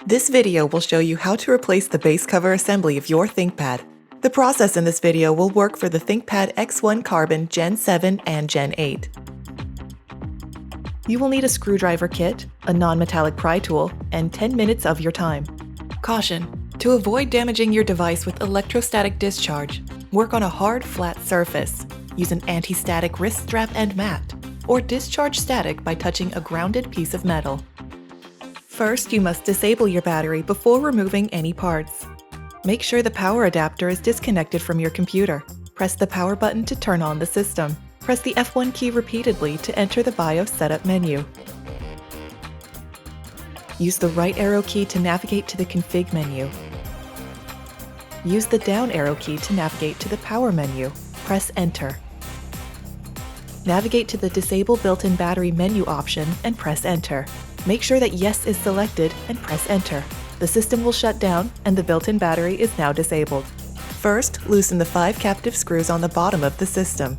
This video will show you how to replace the base cover assembly of your ThinkPad. The process in this video will work for the ThinkPad X1 Carbon Gen 7 and Gen 8. You will need a screwdriver kit, a non-metallic pry tool, and 10 minutes of your time. Caution: to avoid damaging your device with electrostatic discharge, work on a hard, flat surface. Use an anti-static wrist strap and mat, or discharge static by touching a grounded piece of metal. First, you must disable your battery before removing any parts. Make sure the power adapter is disconnected from your computer. Press the power button to turn on the system. Press the F1 key repeatedly to enter the BIOS setup menu. Use the right arrow key to navigate to the config menu. Use the down arrow key to navigate to the power menu. Press enter. Navigate to the disable built-in battery menu option and press enter. Make sure that yes is selected and press enter. The system will shut down and the built-in battery is now disabled. First, loosen the 5 captive screws on the bottom of the system.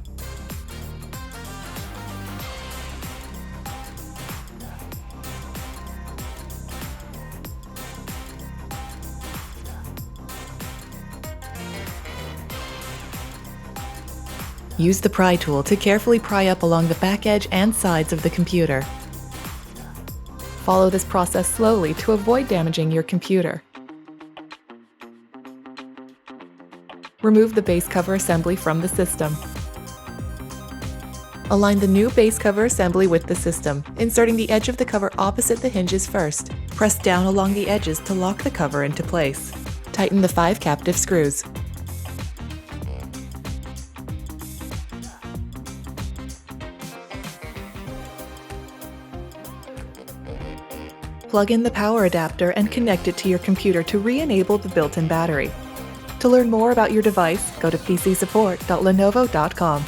Use the pry tool to carefully pry up along the back edge and sides of the computer. Follow this process slowly to avoid damaging your computer. Remove the base cover assembly from the system. Align the new base cover assembly with the system, inserting the edge of the cover opposite the hinges first. Press down along the edges to lock the cover into place. Tighten the 5 captive screws. Plug in the power adapter and connect it to your computer to re-enable the built-in battery. To learn more about your device, go to pcsupport.lenovo.com.